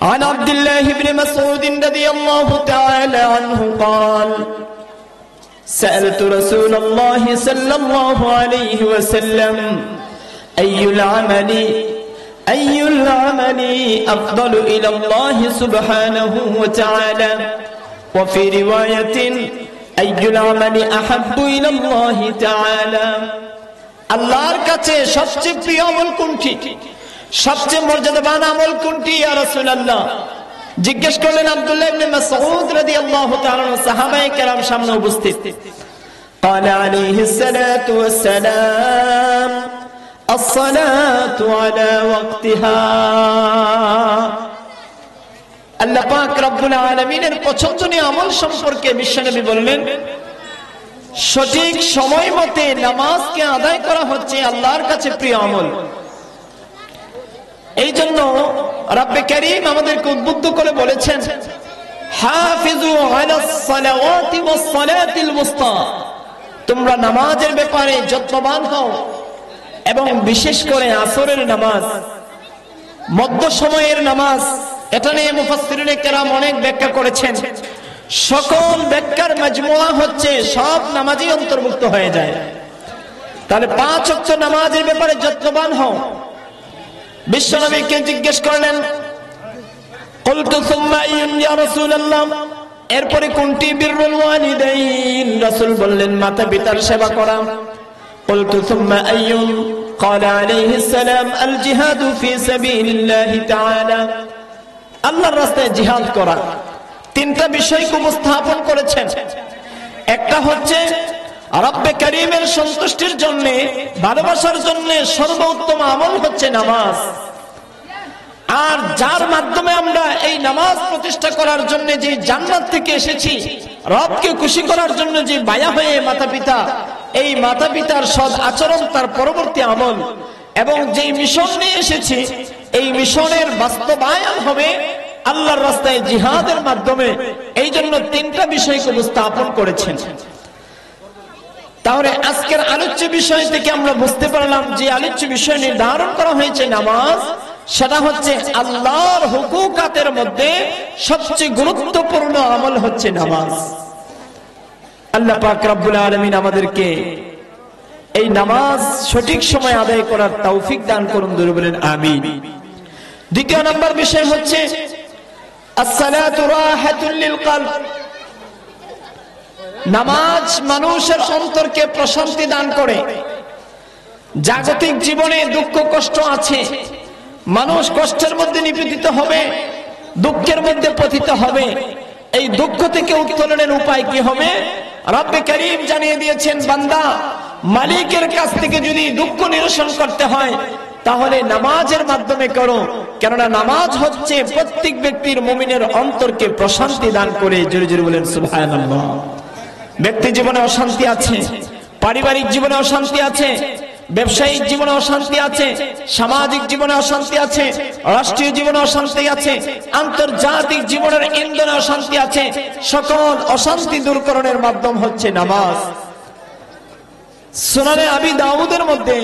عن عبد الله بن مسعود رضي الله تعالى عنه قال سألت رسول الله صلى الله عليه وسلم أي العمل أفضل إلى الله سبحانه وتعالى وفي رواية أي العمل أحب إلى الله تعالى আল্লাহর কাছে সবচেয়ে প্রিয় আমল কোনটি, সবচেয়ে মর্যাদাবান আমল কোনটি ইয়া রাসূলুল্লাহ? জিজ্ঞেস করলেন আব্দুল্লাহ ইবনে মাসউদ রাদিয়াল্লাহু তাআলা, সাহাবায়ে কেরাম সামনে উপস্থিত। قال عليه الصلاة والسلام الصلاة على وقتها। আল্লাহ পাক রব্বুল আলামিনের পছন্দনীয় আমল সম্পর্কে বিশ্বনবী বললেন, সঠিক সময় মতে নামাজকে আদায় করা হচ্ছে আল্লাহর কাছে প্রিয় আমল। এই জন্য রব্বে কারীম আমাদেরকে উদ্বুদ্ধ করে বলেছেন, হাফিজু আলাস সালাওয়াতি ওয়াস সালাতিল মুস্তা, তোমরা নামাজের ব্যাপারে যত্নবান হও এবং বিশেষ করে আসরের নামাজ, মধ্য সময়ের নামাজ। এটা নিয়ে মুফাসসিরিনে কেরাম অনেক ব্যাখ্যা করেছেন। সকল ব্যাখ্যার মাজমুয়া হচ্ছে সব নামাজই অন্তর্ভুক্ত হয়ে যায়। তাহলে 5 ওয়াক্ত নামাজের ব্যাপারে যত্নবান হও। বিশ্বনবীকে জিজ্ঞেস করলেন, কুলতু সুম্মা আইয়ুন ইয়া রাসূলুল্লাহ, এরপরে কোনটি? বিররুল ওয়ালিদাইন, রাসূল বললেন মাতা পিতার সেবা করা। কুলতু সুম্মা আইয়ুন, ক্বালা আলাইহিস সালাম আল জিহাদু ফি সাবিলিল্লাহি তাআলা, আল্লাহর রাস্তায় জিহাদ করা। 3টা বিষয়কে উপস্থাপন করেছেন। একটা হচ্ছে রব্বে কারীমের সন্তুষ্টির জন্য, ভালোবাসার জন্য সর্বোত্তম আমল হচ্ছে নামাজ। আর যার মাধ্যমে আমরা এই নামাজ প্রতিষ্ঠা করার জন্য যে জান্নাত থেকে এসেছি, রবকে খুশি করার জন্য যে বায়া হয়ে মাতা পিতা, এই মাতা পিতার সৎ আচরণ তার পরবর্তী আমল, এবং যেই মিশন নিয়ে এসেছি এই মিশনের বাস্তবায়ন হবে আল্লাহর রাস্তায় জিহাদের মাধ্যমে। এই জন্য 3টা বিষয়কে উপস্থাপন করেছেন। তাহলে আজকের আলোচ্য বিষয় থেকে আমরা বুঝতে পারলাম যে আলোচ্য বিষয় নির্ধারণ করা হয়েছে নামাজ, সেটা হচ্ছে আল্লাহর হুকুকাতের মধ্যে সবচেয়ে গুরুত্বপূর্ণ আমল হচ্ছে নামাজ। আল্লাহ পাক রব্বুল আলামিন আমাদেরকে এই নামাজ সঠিক সময় আদায় করার তৌফিক দান করুন, দরুদ বলেন আমিন। দ্বিতীয় নম্বর বিষয় হচ্ছে আসসালাতু রাহাতুল লিল কলব, নামাজ মানুষের অন্তরকে প্রশান্তি দান করে। জাগতিক জীবনে দুঃখ কষ্ট আছে, মানুষ কষ্টের মধ্যে নিপীড়িত হবে, দুঃখের মধ্যে পতিত হবে। এই দুঃখ থেকে উত্তরণের উপায় কি হবে? রব্বে কারীম জানিয়ে দিয়েছেন, বান্দা মালিকের কাছ থেকে যদি দুঃখ নিরসন করতে হয় তাহলে নামাজের মাধ্যমে করো, কেননা নামাজ হচ্ছে প্রত্যেক ব্যক্তির মুমিনের অন্তরকে প্রশান্তি দান করে। জোরে জোরে বলেন সুবহানাল্লাহ। ব্যক্তি জীবনে অশান্তি আছে, পারিবারিক জীবনে অশান্তি আছে, ব্যবসায়িক জীবনে অশান্তি আছে, সামাজিক জীবনে অশান্তি আছে, রাষ্ট্রীয় জীবনে অশান্তি আছে, আন্তর্জাতিক জীবনের ইন্ধনে অশান্তি আছে। সকল অশান্তি দূরকরণের মাধ্যম হচ্ছে নামাজ। সুনানে আবি দাউদের মধ্যে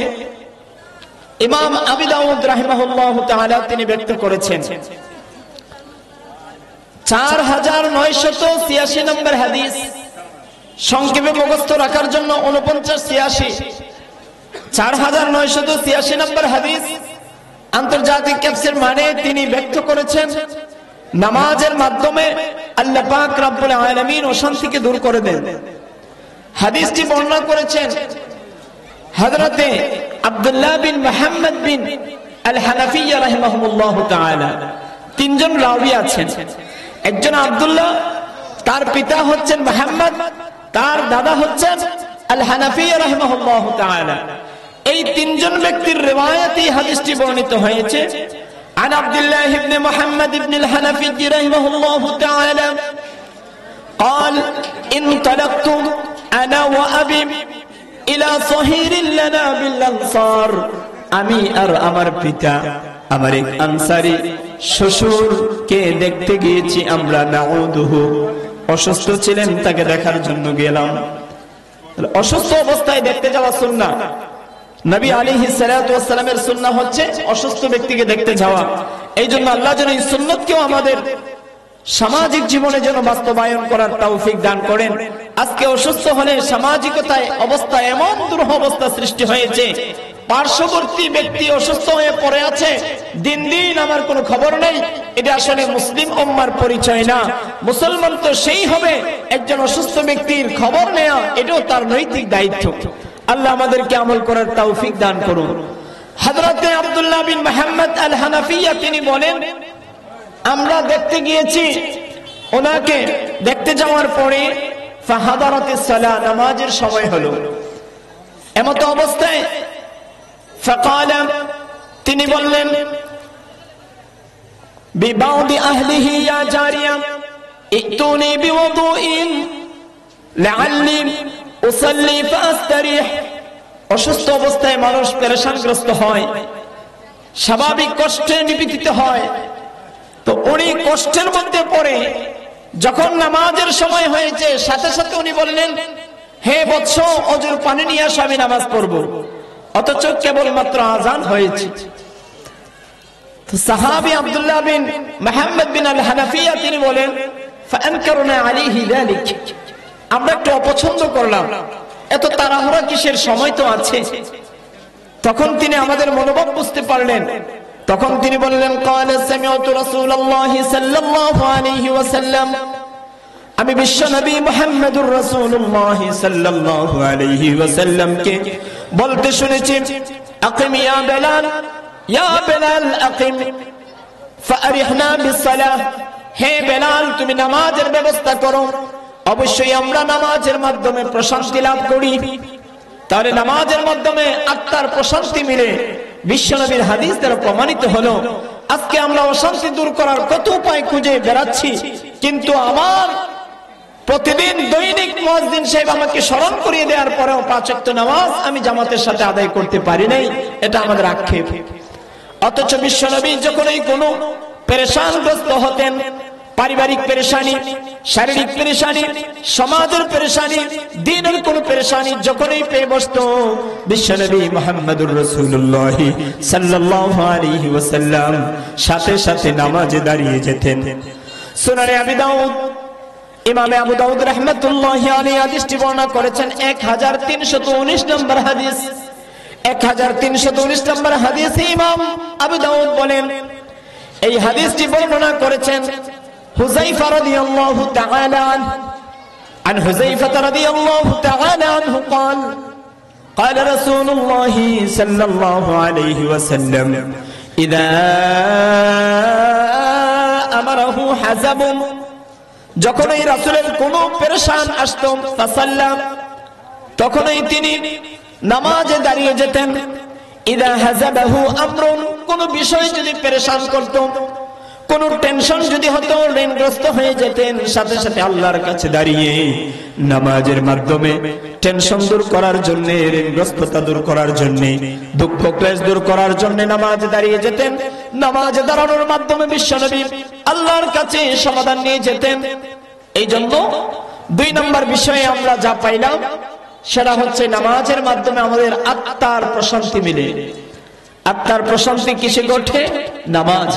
ইমাম আবি দাউদ রাহিমাহুল্লাহু তাআলা তিনি ব্যক্ত করেছেন 4986 নম্বর হাদিস। সংক্ষেপে মুখস্থ রাখার জন্য 4986, 4986 নম্বর হাদিস আন্তর্জাতিক ক্যাপসের মানে তিনি ব্যক্ত করেছেন নামাজের মাধ্যমে আল্লাহ পাক রব্বুল আলামিন অশান্তিকে দূর করে দেন। হাদিসটি বর্ণনা করেছেন হযরতে আব্দুল্লাহ বিন মুহাম্মদ বিন আল হানাফিয়া রাহিমাহুল্লাহু তাআলা। 3 জন রাবী আছেন। একজন আব্দুল্লাহ, তার পিতা হচ্ছেন মুহাম্মদ, তার দাদা হচ্ছেন আল হানাফিয়া রাহিমাহুল্লাহু তাআলা। এই 3 জন ব্যক্তির রিওয়ায়াতে হাদিসটি বর্ণিত হয়েছে। عن عبد الله بن محمد بن الحنفي رحمه الله تعالى قال انطلقت انا وابي الى صهير لنا بالانصار, আমি আর আমার পিতা আমার এক আনসারী শ্বশুরকে দেখতে গিয়েছি আমরা। নাউদুহু, অসুস্থ ছিলেন, তাকে দেখার জন্য গেলাম। অসুস্থ অবস্থায় দেখতে যাওয়া সুন্নাহ। নবী আলাইহিস সালাতু ওয়াস সালামের সুন্নাহ হচ্ছে অসুস্থ ব্যক্তিকে দেখতে যাওয়া। এই জন্য আল্লাহ যেন এই সুন্নতকেও আমাদের সামাজিক জীবনে যেন বাস্তবায়ন করার তৌফিক দান করেন। আজকে অসুস্থ হলে সামাজিকতায় অবস্থা এমন দুরূহ অবস্থা সৃষ্টি হয়েছে, পার্শ্ববর্তী ব্যক্তি অসুস্থ হয়ে পড়ে আছে, দিন দিন আমার কোনো খবর নেই। এটা আসলে মুসলিম উম্মার পরিচয় না। মুসলমান তো সেই হবে একজন অসুস্থ ব্যক্তির খবর নেয়া, এটাও তার নৈতিক দায়িত্ব। আল্লাহ আমাদেরকে আমল করার তৌফিক দান করুন। হযরত আব্দুল্লাহ বিন মুহাম্মদ আল হানাফিয়া তিনি বলেন, আমরা দেখতে গিয়েছি, ওনাকে দেখতে যাওয়ার পরে ফাহাদারাতিস সালাহ, নামাজের সময় হলো। এমত অবস্থায় ফাকালা, তিনি বললেন, বিবাউদি আহলিহি ইয়া জারিয়া ইতুনি বিওযুইন লাআল্লি উসাল্লি ফাস্তারিহ। অসুস্থ অবস্থায় মানুষ পেরেশানগ্রস্ত হয়, স্বাভাবিক কষ্টে নিপীড়িত হয়। তো উনি কষ্টের মধ্যে পড়ে যখন নামাজের সময় হয়েছে, সাথে সাথে উনি বললেন, হে বৎস, অজুর পানি নিয়ে আসো, আমি নামাজ পড়ব। অথচ কেবলমাত্র আযান হয়েছে। তো সাহাবী আব্দুল্লাহ বিন মুহাম্মদ বিন আল হানাফিয়া তিনি বলেন, ফাআনকারনা আলাইহি যালিক, আমরা একটু অপছন্দ করলাম, এত তাড়াহুড়া কিসের, সময় তো আছে। তখন তিনি আমাদের মনোভাব বুঝতে পারলেন। তখন তিনি বললেন, ক্বালা সামি'তু রাসূলুল্লাহি সাল্লাল্লাহু আলাইহি ওয়াসাল্লাম, আমি বিশ্ব নবী মুহাম্মদুর রাসূলুল্লাহ সাল্লাল্লাহু আলাইহি ওয়াসাল্লামকে বলতে শুনেছি, আকিম ইয়া বেলাল, ইয়া বেলাল আকিম ফারিহনা বিসসালাহ, হে বেলাল তুমি নামাজের ব্যবস্থা করো। অবশ্যই আমরা নামাজের মাধ্যমে প্রশান্তি লাভ করি। তাহলে নামাজের মাধ্যমে আত্মার প্রশান্তি মিলে, বিশ্বনবীর হাদিস দ্বারা প্রমাণিত হলো। আজকে আমরা অশান্তি দূর করার কত উপায় খুঁজে বেড়াচ্ছি, কিন্তু আমার প্রতিদিন দৈনিক মুয়াজ্জিন সাহেব আমাকে স্মরণ করিয়ে দেওয়ার পরেও 5 ওয়াক্ত নামাজ আমি জামাতের সাথে আদায় করতে পারি নাই, এটা আমাদের আক্ষেপ। অথচ বিশ্বনবী যখনই কোনো পেরেশানগ্রস্ত হতেন, পারিবারিক পেরেশানি, শারীরিক পেরেশানি, সমাজের পেরেশানি, দ্বীনের কোন পেরেশানি যখনই পেয়ে বসত, বিশ্বনবী মুহাম্মদুর রাসূলুল্লাহ সাল্লাল্লাহু আলাইহি ওয়াসাল্লাম সাথে সাথে নামাজে দাঁড়িয়ে যেতেন। সুনানে আবি দাউদ, ইমামে আবু দাউদ রাহমাতুল্লাহি আলাইহি হাদিসটি বর্ণনা করেছেন 1319 নম্বর হাদিস। 1319 নম্বর হাদিসে ইমাম আবু দাউদ বলেন, এই হাদিসটি বর্ণনা করেছেন হুযায়ফা রাদিয়াল্লাহু তাআলা আনহু, আন হুযায়ফা রাদিয়াল্লাহু তাআলা আনহু قال قال رسول الله صلى الله عليه وسلم اذا امره حزب, যখনই রাসূলের কোনো পেরেশান আসতো, ফাসাল্লাম, তখনই তিনি নামাজে দাঁড়িয়ে যেতেন। ইদা হাযাবাহু আমরুন, কোন বিষয় যদি পেরেশান করত, কোন টেনশন যদি হতো, ঋণগ্রস্ত হয়ে যেতেন, সাথে সাথে আল্লাহর কাছে দাঁড়িয়ে নামাজের মাধ্যমে টেনশন দূর করার জন্য, ঋণগ্রস্ততা দূর করার জন্য, দুঃখ ক্লেশ দূর করার জন্য নামাজে দাঁড়িয়ে যেতেন। নামাজে দাঁড়ানোর মাধ্যমে বিশ্বনবী আল্লাহর কাছে সমাধান নিয়ে যেতেন। এই জন্য 2 নম্বর বিষয়ে আমরা যা পাইলাম সেটা হচ্ছে নামাজের মাধ্যমে আমাদের আত্মার প্রশান্তি মিলে। আত্মার প্রশান্তি কিসে ঘটে? নামাজ।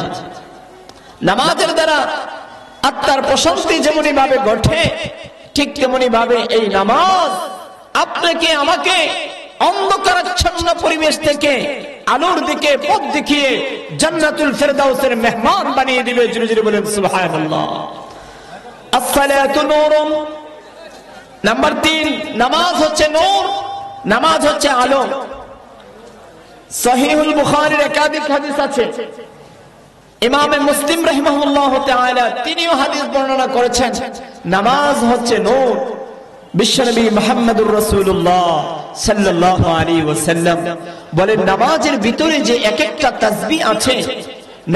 নামাজের দ্বারা আত্মার প্রশান্তি যেমনি ভাবে ঘটে, ঠিক তেমনি ভাবে এই নামাজ আপনাকে আমাকে অন্ধকারাচ্ছন্ন পরিবেশ থেকে আলোর দিকে পথ দেখিয়ে জান্নাতুল ফেরদাউসের মেহমান বানিয়ে দিবে। জোরে জোরে বলেন সুবহানাল্লাহ। আসসালাতু নূরুন, নাম্বার 3, নামাজ হচ্ছে নূর, নামাজ হচ্ছে আলো। সহিহুল বুখারীর একাধিক হাদিস আছে। ইমামে মুসলিম রাহিমাহুল্লাহ তাআলা তিনিও হাদিস বর্ণনা করেছেন, নামাজ হচ্ছে নূর। বিশ্বনবী মুহাম্মদুর রাসূলুল্লাহ সাল্লাল্লাহু আলাইহি ওয়াসাল্লাম বলেন, নামাজের ভিতরে যে এক একটা তাসবিহ আছে,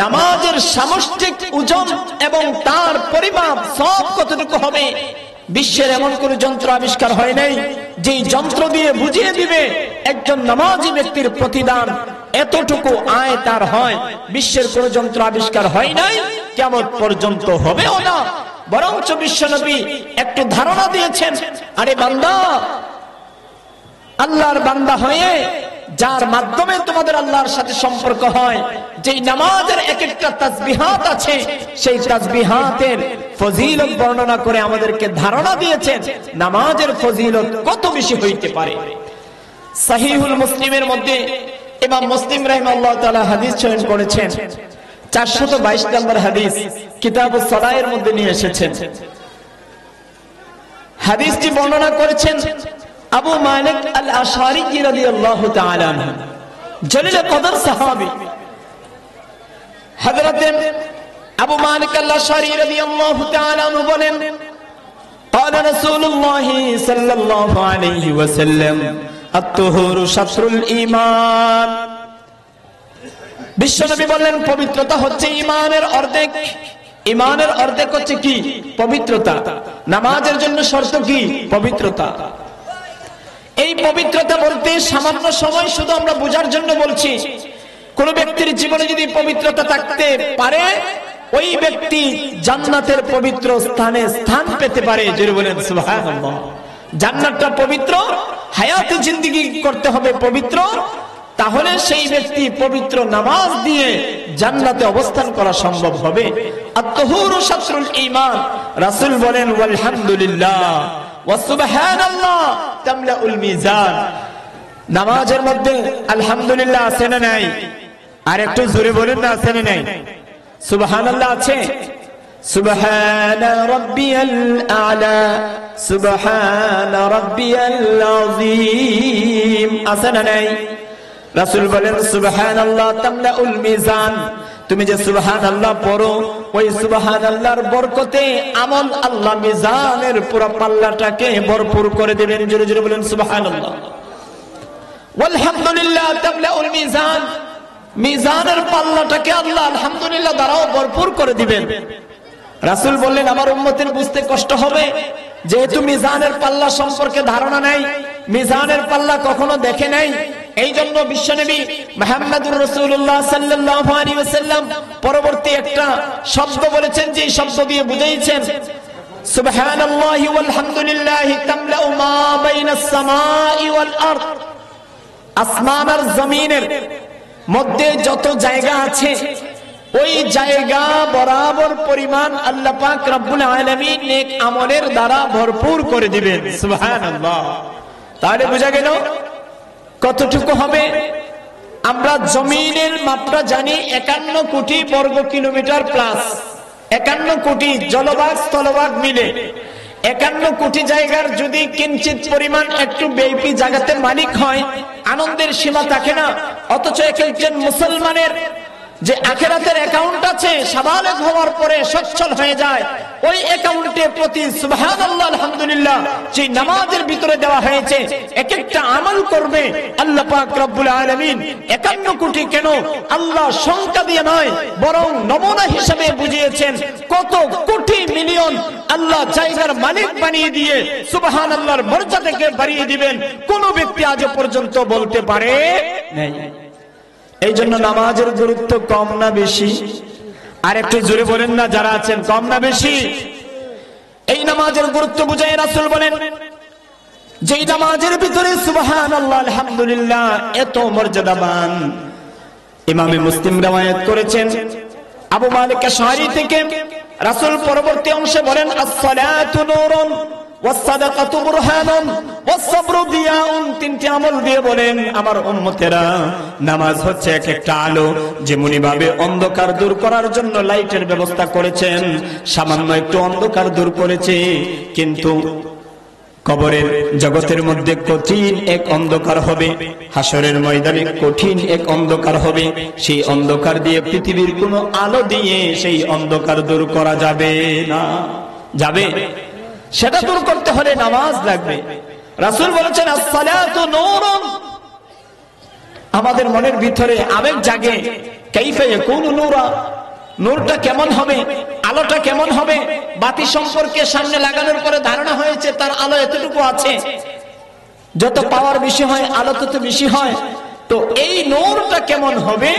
নামাজের সামষ্টিক ওজন এবং তার পরিমাপ সব কতটুকু হবে, বিশ্বের এমন কোন যন্ত্র আবিষ্কার হয় নাই যেই যন্ত্র দিয়ে বুঝিয়ে দিবে একজন নামাজি ব্যক্তির প্রতিদান এতটুকু আয় তার হয়। বিশ্বের কোন যন্ত্র আবিষ্কার হয় নাই, কিয়ামত পর্যন্ত হবেও না। বরঞ্চ বিশ্বনবী একটু ধারণা দিয়েছেন, আরে বান্দা, আল্লাহর বান্দা হয়ে যার মাধ্যমে তোমাদের আল্লাহর সাথে সম্পর্ক হয়, যেই নামাজের এক একটা তাসবিহাত আছে, সেই তাসবিহাতের ফজিলত বর্ণনা করে আমাদেরকে ধারণা দিয়েছেন নামাজের ফজিলত কত বেশি হইতে পারে। সহিহুল মুসলিমের মধ্যে ইমাম মুসলিম রাহিমাহুল্লাহ তাআলা হাদিস চয়ন করেছেন, 422 নম্বর হাদিস, কিতাবুস সালাহের মধ্যে নিয়ে এসেছেন। হাদিসটি বর্ণনা করেছেন আবু মালিক আল আশআরী রাদিয়াল্লাহু তাআলা আনহু, জলিল কদর সাহাবী। হযরত আবু মালিক আল আশআরী রাদিয়াল্লাহু তাআলা আনহু বলেন, قال رسول الله صلى الله عليه وسلم الطهور شطر الإيمان। বিশ্বনবী বললেন, পবিত্রতা হচ্ছে ঈমানের অর্ধেক। ঈমানের অর্ধেক হচ্ছে কি? পবিত্রতা। নামাজের জন্য শর্ত কি? পবিত্রতা। এই পবিত্রতা বলতে সামান্য সময় শুধু আমরা বোঝার জন্য বলছি। কোন ব্যক্তির জীবনে যদি পবিত্রতা থাকতে পারে, ওই ব্যক্তি জান্নাতের পবিত্র স্থানে স্থান পেতে পারে। জোরে বলেন সুবহানাল্লাহ। জান্নাতটা পবিত্র, হায়াতে জিন্দেগি করতে হবে পবিত্র, তাহলে সেই ব্যক্তি পবিত্র নামাজ দিয়ে জান্নাতে অবস্থান করা সম্ভব হবে। আত-তাহুরু শাতরুল ঈমান। রাসূল বলেন, আলহামদুলিল্লাহ ওয়া সুবহানাল্লাহ তামলাউল মিজান। নামাজের মধ্যে আলহামদুলিল্লাহ আছে না নাই? আর একটু জোরে বলেন না, আছে না নাই? সুবহানাল্লাহ আছে? সুবহানা রাব্বিয়াল আ'লা, সুবহানা রাব্বিয়াল আযীম আছে না নাই? রাসূল বলেন, সুবহানাল্লাহ তামলাউল মিজান। তুমি যে সুবহানাল্লাহ পড়ো, ওই সুবহানাল্লাহর বরকতে আমল আল্লাহ মিজানের পুরো পাল্লাটাকে ভরপুর করে দিবেন। জোরে জোরে বলেন সুবহানাল্লাহ। আলহামদুলিল্লাহ তামলাউল মিজান। মিজানের পাল্লাটাকে আল্লাহ আলহামদুলিল্লাহ দ্বারাও ভরপুর করে দিবেন। রাসূল বললেন, আমার উম্মতের বুঝতে কষ্ট হবে, যেহেতু মিজানের পাল্লা সম্পর্কে ধারণা নাই, মিজানের পাল্লা কখনো দেখে নাই। এই জন্য বিশ্বনবী মুহাম্মদুর রাসূলুল্লাহ সাল্লাল্লাহু আলাইহি ওয়াসাল্লাম পরবর্তী একটা শব্দ বলেছেন, যে শব্দ দিয়ে বুঝাইছেন সুবহানাল্লাহি ওয়াল হামদুলিল্লাহি তামলাউ মা বাইনাস সামাই ওয়াল আরদ। আসমান আর জমিনের মধ্যে যত জায়গা আছে, ওই জায়গা বরাবর পরিমাণ আল্লাহ পাক রব্বুল আলামিন নেক আমলের দ্বারা ভরপুর করে দিবেন। সুবহানাল্লাহ। তাহলে বোঝা গেল কতটুকু হবে। আমরা জমিনের মাপটা জানি 51 কোটি বর্গ কিলোমিটার প্লাস। 51 কোটি জলভাগ স্থলভাগ মিলে 51 কোটি জায়গার যদি কিঞ্চিত পরিমাণ একটু বেপি জায়গাতে মালিক হয়, আনন্দের সীমা থাকে না। অথচ একজন মুসলমানের যে আখিরাতের অ্যাকাউন্ট আছে, সাবালেগ হওয়ার পরে সচ্ছল হয়ে যায়, ওই অ্যাকাউন্টে প্রতি সুবহানাল্লাহ আলহামদুলিল্লাহ যে নামাজের ভিতরে দেওয়া হয়েছে, এক একটা আমল করবে আল্লাহ পাক রব্বুল আলামিন 51 কোটি কেন আল্লাহ সংখ্যা দিয়ে নয়, বরং নমুনা হিসেবে বুঝিয়েছেন কত কোটি মিলিয়ন আল্লাহ জায়গার মালিক বানিয়ে দিয়ে সুবহানাল্লাহর মর্যাদাকে বাড়িয়ে দিবেন। কোন ব্যক্তি আজ পর্যন্ত বলতে পারে নাই। এই জন্য নামাজের গুরুত্ব কম না বেশি? আর একটু জোরে বলেন না যারা আছেন, কম না বেশি? এই নামাজের গুরুত্ব বুঝাই রাসূল বলেন, যেই নামাজের ভিতরে সুবহানাল্লাহ আলহামদুলিল্লাহ এত মর্যাদাবান। ইমামে মুসলিম রওয়ায়াত করেছেন আবু মালিক আশআরী থেকে, রাসূল পরবর্তী অংশে বলেন, আস-সালাতু নূরুন ওয়াস-সাদাকাতু বুরহানুন ওয়াস-সাবরু দিয়াউন। তিনটি আমল দিয়ে বলেন, আমার উম্মতেরা, নামাজ হচ্ছে এক একটা আলো, যেমনি ভাবে অন্ধকার দূর করার জন্য লাইটের ব্যবস্থা করেছেন, সামান্য একটু অন্ধকার দূর করেছে, কিন্তু কবরের জগতের মধ্যে কঠিন এক অন্ধকার হবে, হাসরের ময়দানে কঠিন এক অন্ধকার হবে। সেই অন্ধকার দিয়ে পৃথিবীর কোনো আলো দিয়ে সেই অন্ধকার দূর করা যাবে না। যাবে? সেটা দূর করতে হলে নামাজ লাগবে। রাসূল বলেছেন, আস-সালাতু নূরুন। আমাদের মনের ভিতরে আবেগ জাগে, কাইফা ইয়াকুনু নূরা, নূরটা কেমন হবে, আলোটা কেমন হবে। বাতি সম্পর্কে সামনে লাগানোর পরে ধারণা হয়েছে তার আলো এতটুকু আছে, যত পাওয়ার বেশি হয় আলো তত বেশি হয়। তো এই নূরটা কেমন হবে,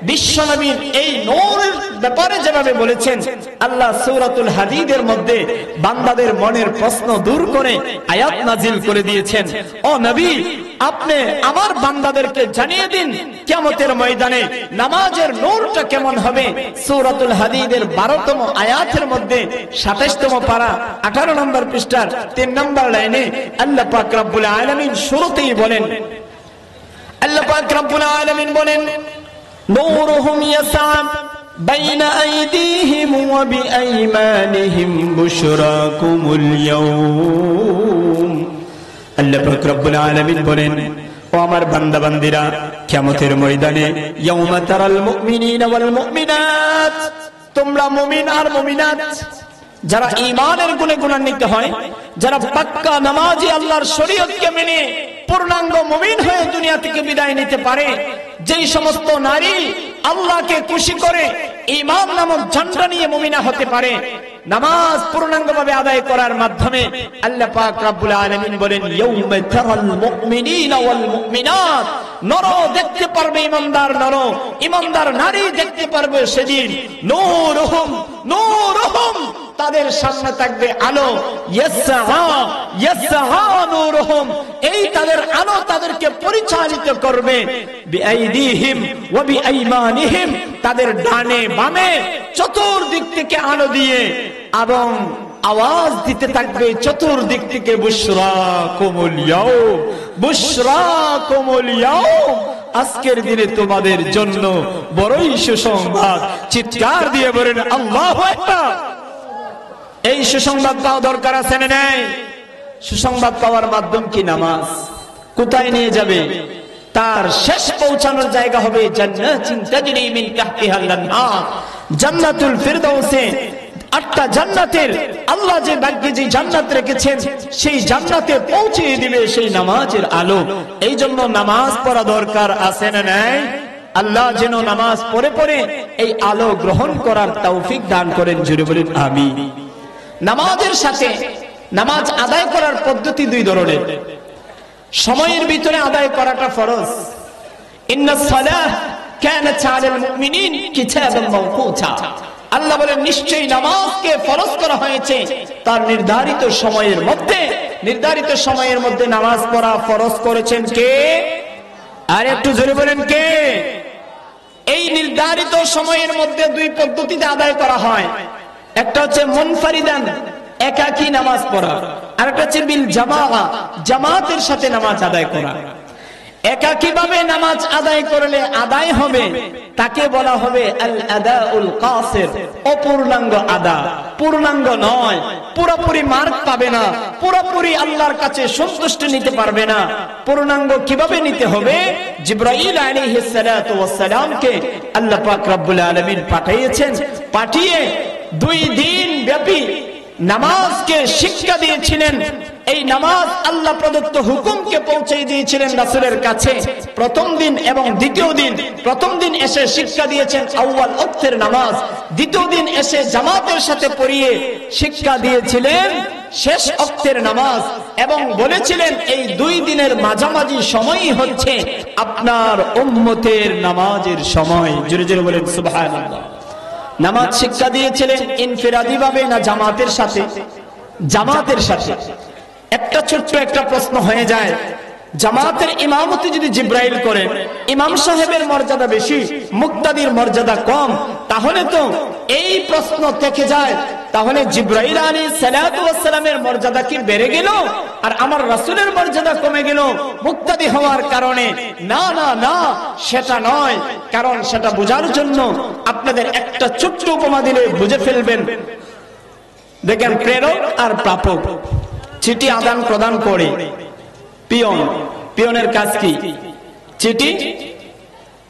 বিশ্বনবী এই নূরের ব্যাপারে যেভাবে বলেছেন, আল্লাহ সূরাতুল হাদীদের মধ্যে বান্দাদের মনের প্রশ্ন দূর করে আয়াত নাজিল করে দিয়েছেন। ও নবী, আপনি আমার বান্দাদেরকে জানিয়ে দিন কিয়ামতের ময়দানে নামাজের নূরটা কেমন হবে। সূরাতুল হাদীদের 12তম আয়াতের মধ্যে 27তম পারা 18 নম্বর পৃষ্ঠার 3 নম্বর লাইনে আল্লাহ পাক রব্বুল আলামিন শুরুতেই বলেন, আল্লাহ পাক রব্বুল আলামিন বলেন, নূরুহুম ইয়াসআ বাইনা আইদিহিম ওয়া বিআইমানিহিম বুশরাকুমুল ইয়াওম। আল্লাহ পাক রব্বুল আলামিন বলেন, ও আমার বান্দা বান্দিরা, কিয়ামতের ময়দানে ইয়াউমা তারাল মুমিনিনা ওয়াল মুমিনাত, তোমরা মুমিন আর মুমিনাত যারা ঈমানের গুণে গুণান্বিত হয়, যারা পাক্কা নামাজি আল্লাহর শরীয়তকে মেনে পূর্ণাঙ্গ মুমিন হয়ে দুনিয়া থেকে বিদায় নিতে পারে, যেই সমস্ত নারী আল্লাহকে খুশি করে ঈমান নামক ঝান্ডা নিয়ে মুমিনা হতে পারে, নামাজ পূর্ণাঙ্গভাবে আদায় করার মাধ্যমে, আল্লাহ পাক রব্বুল আলামিন বলেন, ইয়াউমা তারাল মুমিনিনা ওয়াল মুমিনাত, নর দেখতে পারবে ইমানদার নর, ইমানদার নারী দেখতে পারবে সেদিন। নূরুহুম নূরুহুম, তাদের সামনে থাকবে আলো। ইয়াসআ ইয়াসআ নূরুহুম, এই তাদের আলো তাদেরকে পরিচালিত করবে। বিআইদিহিম ওয়া বিআইমানিহিম, তাদের ডানে বামে চতুর্দিক থেকে আলো দিয়ে, এবং আওয়াজ দিতে থাকবে চতুর্দিক থেকে, বুশরাকুমুল ইয়াউম বুশরাকুমুল ইয়াউম, আজকের দিনে তোমাদের জন্য বড়ই সুসংবাদ। চিৎকার দিয়ে বলেন আল্লাহু আকবার। এই সুসংবাদ পাওয়া দরকার আছে না নাই? সুসংবাদ পাওয়ার মাধ্যম কি? নামাজ। কোথায় নিয়ে যাবে? তার শেষ পৌঁছানোর জায়গা হবে জান্নাতুন তাজরি মিন তাহতিহাল আনহার, জান্নাতুল ফিরদাউসে। 8টা জান্নাতের আল্লাহ যে ভাগ্যে যে জান্নাত রেখেছেন, সেই জান্নাতে পৌঁছে দিবে সেই নামাজের আলো। এই জন্য নামাজ পড়া দরকার আছে না নাই? আল্লাহ যেন নামাজ পড়ে পড়ে এই আলো গ্রহণ করার তৌফিক দান করেন। জোরে বলেন আমিন। নামাজের সাথে নামাজ আদায় করার পদ্ধতি দুই ধরনের। সময়ের ভিতরে আদায় করাটা ফরজ। ইন্নাস সালাহ কানাত আলাল মুমিনিন কিতাবান মাওকুতা, আল্লাহ বলেন নিশ্চয়ই নামাজকে ফরজ করা হয়েছে তার নির্ধারিত সময়ের মধ্যে। নির্ধারিত সময়ের মধ্যে নামাজ পড়া ফরজ করেছেন কে? আর একটু জোরে বলেন কে? এই নির্ধারিত সময়ের মধ্যে দুই পদ্ধতিতে আদায় করা হয়। একটা হচ্ছে মুনফারিদান, একাকী নামাজ পড়া, আর একটা হচ্ছে বিল জামাআ, জামাতের সাথে নামাজ আদায় করা। একাকী ভাবে নামাজ আদায় করলে আদায় হবে, তাকে বলা হবে আল আদাউল কাসির, অপূর্ণাঙ্গ আদা। পূর্ণাঙ্গ নয়, পুরোপুরি মার্ক পাবে না, পুরোপুরি আল্লাহর কাছে সন্তুষ্টি নিতে পারবে না। পূর্ণাঙ্গ কিভাবে নিতে হবে? জিবরাইল আলাইহিস সালাতু ওয়াস সালামকে আল্লাহ পাক রব্বুল আলামিন পাঠিয়েছেন, পাঠিয়ে 2 দিন ব্যাপী নামাজকে শিক্ষা দিয়েছিলেন। এই নামাজ আল্লাহ প্রদত্ত হুকুমকে পৌঁছে দিয়েছিলেন রাসূলের কাছে প্রথম দিন এবং দ্বিতীয় দিন। প্রথম দিন এসে শিক্ষা দিয়েছেন আউয়াল ওয়াক্তের নামাজ, দ্বিতীয় দিন এসে জামাতের সাথে পড়িয়ে শিক্ষা দিয়েছিলেন শেষ ওয়াক্তের নামাজ, এবং বলেছিলেন এই 2 দিনের মাঝামাঝি সময়ই হচ্ছে আপনার উম্মতের নামাজের সময়। জোরে জোরে বলেন সুবহানাল্লাহ। নামাজ শিক্ষা দিয়েছিলেন ইনফিরাদি ভাবে না জামাতের সাথে? জামাতের সাথে। একটা ছোট্ট একটা প্রশ্ন হয়ে যায়, জামাতের ইমামতি যদি জিবরাইল করেন, ইমাম সাহেবের মর্যাদা বেশি, মুক্তাদির মর্যাদা কম, তাহলে তো এই প্রশ্ন থেকে যায়, তাহলে জিবরাইল আলাইহিস সালাতু ওয়াস সালামের মর্যাদা কি বেড়ে গেল আর আমার রাসূলের মর্যাদা কমে গেল মুক্তাদি হওয়ার কারণে? না না না, সেটা নয়। কারণ সেটা বোঝার জন্য আপনাদের একটা ছোট্ট উপমা দিলে বুঝে ফেলবেন। দেখেন, প্রেরক আর প্রাপক চিঠি আদান প্রদান করে। পিয়ন, পিয়নের কাজ কি? চিঠি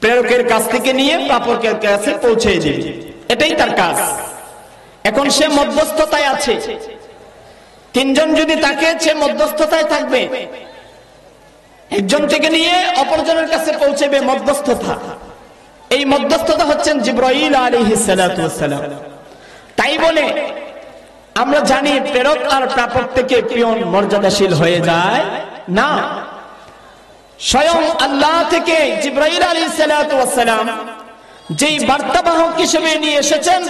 প্রেরকের কাছ থেকে নিয়ে প্রাপকের কাছে পৌঁছে দিবে, এটাই তার কাজ। এখন সে মধ্যস্থতায় আছে, 3 জন যদি তাকে, সে মধ্যস্থতায় থাকবে। একজন থেকে নিয়ে অপরজনের কাছে পৌঁছবে, মধ্যস্থতা। এই মধ্যস্থতা হচ্ছেন জিবরাইল আলাইহিস সালাতু ওয়াস সালাম। তাই বলে আমরা জানি প্রেরক আর প্রাপক থেকে পিয়ন মর্যাদাশীল হয়ে যায় না। স্বয়ং আল্লাহ থেকে জিবরাইল আলাইহিস সালাতু ওয়াস সালাম যেই বার্তাবাহক হিসেবে নিয়ে এসেছেন,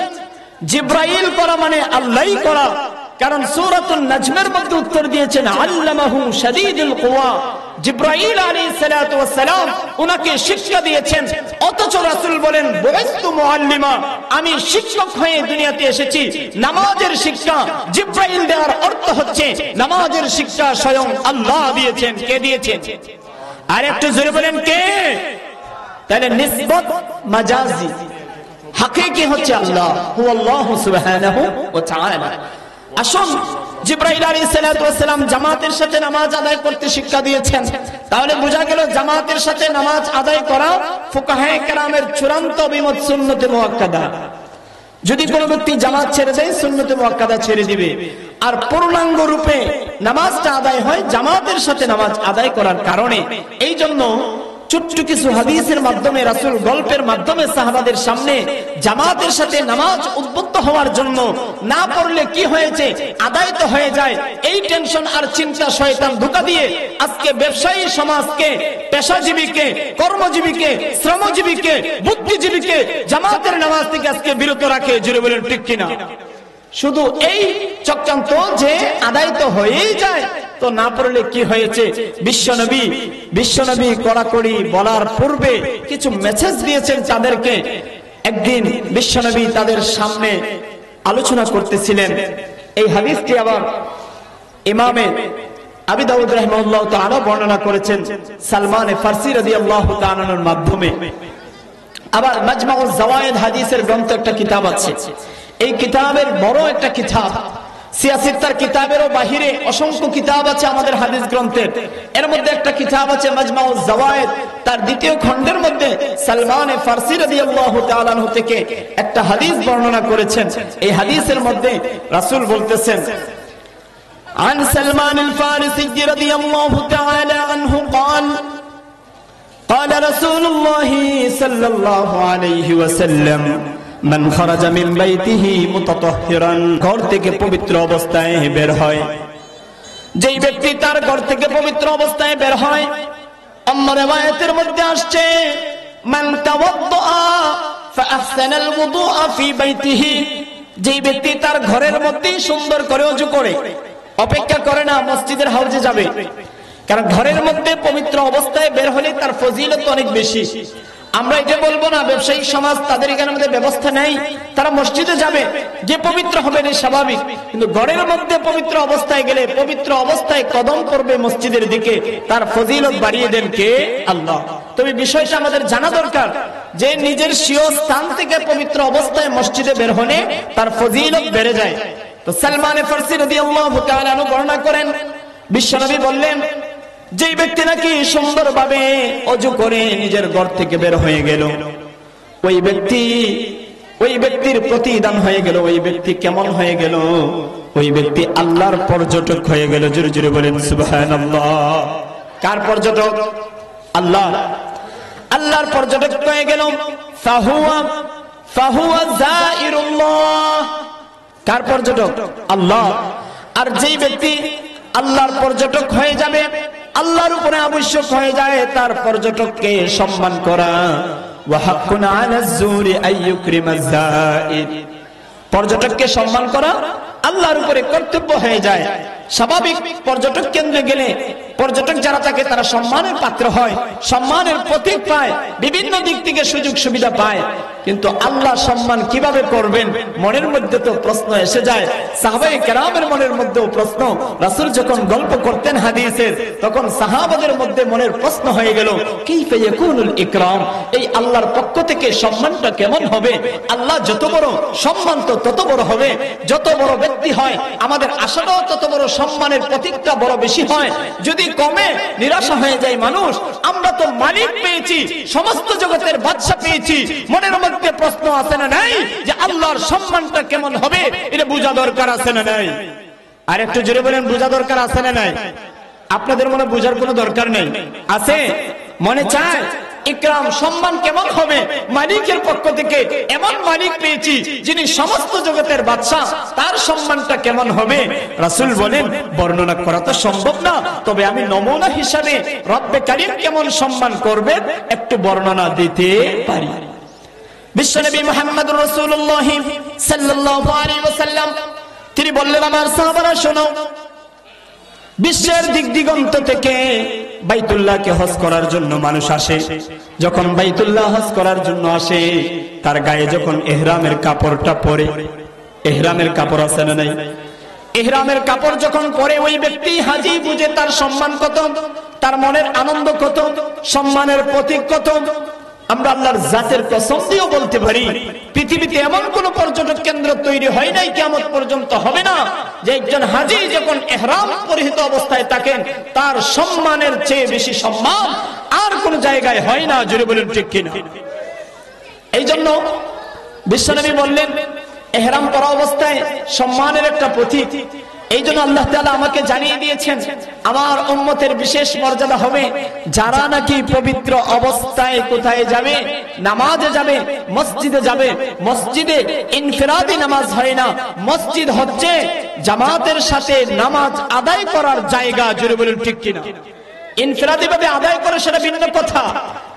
জিবরাইল করা মানে আল্লাহই করা। কারণ সূরাতুন নাজমের মধ্যে উত্তর দিয়েছেন আল্লামাহু শাদীদুল কুওয়া, জিবরাইল আলাইহিস সালাতু ওয়াস সালাম উনাকে শিক্ষা দিয়েছেন। অথচ রাসূল বলেন বুইস্তু মুআল্লিমা, আমি শিক্ষক হয়ে দুনিয়াতে এসেছি। নামাজের শিক্ষা জিবরাইল দেওয়ার অর্থ হচ্ছে নামাজের শিক্ষা স্বয়ং আল্লাহ দিয়েছেন। কে দিয়েছেন? আর একটু জোরে বলেন কে? তাহলে নিসবত মাজাজি, হাকিকি হচ্ছে আল্লাহ, হুয়াল্লাহু সুবহানাহু ওয়া তাআলা। আসুন, জিবরাইল আলাইহিস সালাতু ওয়াস সালাম জামাতের সাথে নামাজ আদায় করতে শিক্ষা দিয়েছেন। তাহলে বোঝা গেল জামাতের সাথে নামাজ আদায় করা ফুকাহায়ে কেরামের চূড়ান্ত অভিমত সুন্নতে মুআক্কাদা। যদি কোনো ব্যক্তি জামাত ছেড়ে দেয় সুন্নতে মুআক্কাদা ছেড়ে দিবে। আর পূর্ণাঙ্গ রূপে নামাজটা আদায় হয় জামাতের সাথে নামাজ আদায় করার কারণে। এই জন্য ছোট্ট কিছু হাদিসের মাধ্যমে রাসূল গল্পের মাধ্যমে সাহাবাদের সামনে জামাতের সাথে নামাজ উদ্বুদ্ধ হওয়ার জন্য, না পড়লে কি হয়েছে আদায় তো হয়ে যায়, এই টেনশন আর চিন্তা শয়তান ধোঁকা দিয়ে আজকে ব্যবসায়ী সমাজকে, পেশাজীবীকে, কর্মজীবীকে, শ্রমজীবীকে, বুদ্ধিজীবীকে জামাতের নামাজ থেকে আজকে বিরত রাখে। জুড়ে বলেন ঠিক কিনা? শুধু এই চক্রান্ত যে আদায় তো হয়েই যায়, তো না পড়লে কি হয়েছে। বিশ্বনবী কড়াকড়ি বলার পূর্বে কিছু মেসেজ দিয়েছেন তাদেরকে। একদিন বিশ্বনবী তাদের সামনে আলোচনা করতেছিলেন। এই হাদিসটি আবার ইমামে আবু দাউদ রাহিমাহুল্লাহ তাআলা বর্ণনা করেছেন সালমান ফারসি রাদিয়াল্লাহু তাআলার মাধ্যমে। আবার মাজমাউজ জাওয়ায়েদ হাদিসের গ্রন্থ একটা কিতাব আছে। এই কিতাবের বড় একটা কিতাব, সিয়াসিত্তার কিতাবেরও বাহিরে অসংখ্য কিতাব আছে আমাদের হাদিস গ্রন্থের। এর মধ্যে একটা কিতাব আছে মাজমাউজ জাওয়ায়েদ, তার দ্বিতীয় খণ্ডের মধ্যে সালমান ফারসি রাদিয়াল্লাহু তাআলা আনহু থেকে একটা হাদিস বর্ণনা করেছেন। এই হাদিসের মধ্যে রাসূল বলতেছেন عن سلمان الفارسي رضي الله تعالى عنه قال رسول الله صلى الله عليه وسلم من خرج من بيته متطهرا, ঘর থেকে পবিত্র অবস্থায় বের হয়। যেই ব্যক্তি তার ঘর থেকে পবিত্র অবস্থায় বের হয়, অন্য riwayat-এর মধ্যে আসছে মান তাওয়াদ্দা ফাআহসানাল ওযুআ ফি বাইতিহি, যেই ব্যক্তি তার ঘরের মধ্যেই সুন্দর করে ওযু করে, অপেক্ষা করে না মসজিদের হাউজে যাবে। কারণ ঘরের মধ্যে পবিত্র অবস্থায় বের হলে তার ফজিলত অনেক বেশি। আমরা এটা বলবো না ব্যবসায়িক সমাজ তাদের এখানে মধ্যে ব্যবস্থা নেই, তারা মসজিদে যাবে, যে পবিত্র হবে না স্বাভাবিক। কিন্তু ঘরের মধ্যে পবিত্র অবস্থায় গেলে, পবিত্র অবস্থায় কদম করবে মসজিদের দিকে, তার ফজিলত বাড়িয়ে দেন কে? আল্লাহ। তবে বিষয়টা আমাদের জানা দরকার যে নিজের স্বীয় স্থান থেকে পবিত্র অবস্থায় মসজিদে বের হলে তার ফজিলত বেড়ে যায়। তো সালমান ফারসি রাদিয়াল্লাহু তাআলা আনহু বর্ণনা করেন, বিশ্বনবী বললেন যেই ব্যক্তি নাকি সুন্দরভাবে ওযু করে নিজের ঘর থেকে বের হয়ে গেল, ওই ব্যক্তির প্রতিদান হয়ে গেল। ওই ব্যক্তি কেমন হয়ে গেল? ওই ব্যক্তি আল্লাহর পর্যটক হয়ে গেল। জোরে জোরে বলেন সুবহানাল্লাহ। কার পর্যটক? আল্লাহর পর্যটক হয়ে গেল। ফাহুয়া যায়িরুল্লাহ। কার পর্যটক? আল্লাহ। আর যেই ব্যক্তি আল্লাহর পর্যটক হয়ে যাবে, আল্লাহর উপরে আবশ্যক হয়ে যায় তার পর্যটককে সম্মান করা। ওয়া হাক্কুন আলাজ যুরি আইয়ুকরিমাজ যায়ির, পর্যটককে সম্মান করা আল্লাহর উপরে কর্তব্য হয়ে যায়। স্বাভাবিক পর্যটক কেন্দ্রে গেলে পর্যটক যারা থাকে তারা সম্মানের পাত্র হয়, সম্মানের প্রতীক পায়, বিভিন্ন দিক থেকে সুযোগ সুবিধা পায়। কিন্তু আল্লাহ সম্মান কিভাবে করবেন মনের মধ্যে তো প্রশ্ন এসে যায়। সাহাবায়ে কেরামের মনের মধ্যেও প্রশ্ন। রাসূল যখন গল্প করতেন হাদিসের, তখন সাহাবাদের মধ্যে মনের প্রশ্ন হয়ে গেল কাইফা ইয়াকুনুল ইকরাম, এই আল্লাহর পক্ষ থেকে সম্মানটা কেমন হবে? আল্লাহ যত বড় সম্মান তো তত বড় হবে, যত বড় ব্যক্তি হয় আমাদের আশাটাও তত বড়, সম্মানের প্রতীকটা বড় বেশি হয়। যদি কমে নিরাশা হয়ে যায় মানুষ। আমরা তো মালিক পেয়েছি, সমস্ত জগতের বাদশা পেয়েছি, মনের মধ্যে প্রশ্ন আছে না নাই যে আল্লাহর সম্মানটা কেমন হবে? এটা বোঝা দরকার আছে না নাই? আর একটু জোরে বলেন বোঝা দরকার আছে না নাই? আপনাদের মনে বোঝার কোনো দরকার নেই, আছে? মনে চায় ইকরাম সম্মান কেমন হবে? মালিকের পক্ষ থেকে এমন মালিক পেয়েছি যিনি সমস্ত জগতের বাদশা, তার সম্মানটা কেমন হবে? রাসূল বলেন বর্ণনা করা তো সম্ভব না, তবে আমি নমুনা হিসাবে রব্বে কারীম কেমন সম্মান করবেন একটু বর্ণনা দিতে পারি। বিশ্বনবী মুহাম্মদুর রাসূলুল্লাহ সাল্লাল্লাহু আলাইহি ওয়াসাল্লাম তিনি বললেন, আমার সাহাবারা শোনো, বিশ্বের দিক দিগন্ত থেকে বাইতুল্লাহকে হজ করার জন্য মানুষ আসে। যখন বাইতুল্লাহ হজ করার জন্য আসে, তার গায়ে যখন ইহরামের কাপড়টা পরে, ইহরামের কাপড় আছে না নাই, ইহরামের কাপড় যখন পরে ওই ব্যক্তি হাজি বুঝে তার সম্মান কত, তার মনের আনন্দ কত, সম্মানের প্রতীক কত। আমরা আল্লাহর জাতের কসম দিয়েও বলতে পারি, পৃথিবীতে এমন কোন পর্যটক কেন্দ্র তৈরি হয় নাই, কিয়ামত পর্যন্ত হবে না, যে একজন হাজি যখন ইহরাম পরিহিত অবস্থায় থাকেন তার সম্মানের চেয়ে বেশি সম্মান আর কোন জায়গায় হয় না। জোরে বলেন ঠিক কিনা? এই জন্য বিশ্বনবী বললেন, ইহরাম পরা অবস্থায় সম্মানের একটা প্রতীক। এই জন্য আল্লাহ তাআলা আমাকে জানিয়ে দিয়েছেন, আমার উম্মতের বিশেষ মর্যাদা হবে যারা নাকি পবিত্র অবস্থায় কোথায় যাবে, নামাজে যাবে, মসজিদে যাবে। মসজিদে ইনফিরাদি নামাজ হয় না, মসজিদ হচ্ছে জামাতের সাথে নামাজ আদায় করার জায়গা। জোরে বলেন ঠিক কিনা? ইনফিরাদি ভাবে আদায় করে সেটা ভিন্ন কথা,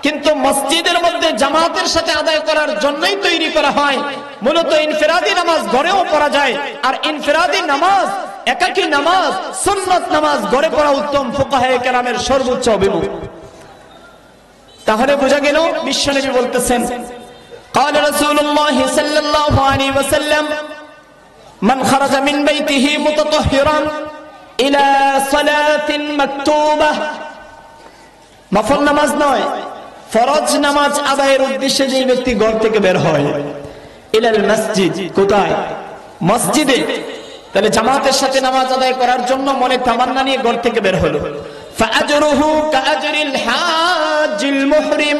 কিন্তু মসজিদের মধ্যে জামাতের সাথে আদায় করার জন্যই তৈরি করা হয়। মূলত ইনফিরাদি নামাজ ঘরেও পড়া যায়, আর ইনফিরাদি নামাজ, একাকী নামাজ, সুন্নাত নামাজ ঘরে পড়া উত্তম, ফুকাহায়ে কেরামের সর্বোচ্চ অভিমত। তাহলে বোঝা গেল বিশ্বনবী বলতেছেন, قال رسول الله صلى الله عليه وسلم من خرج من بيته متطهرا الى صلاه مكتوبه। নফল নামাজ নয়, ফরজ নামাজ আদায়ের উদ্দেশ্যে যে ব্যক্তি ঘর থেকে বের হয়, ইলাল মসজিদ, কোথায়? মসজিদে। তাহলে জামাতের সাথে নামাজ আদায় করার জন্য মনে তামান্না নিয়ে ঘর থেকে বের হলো, ফাআজরুহু কাআজরিল হাজিল মুহরিম,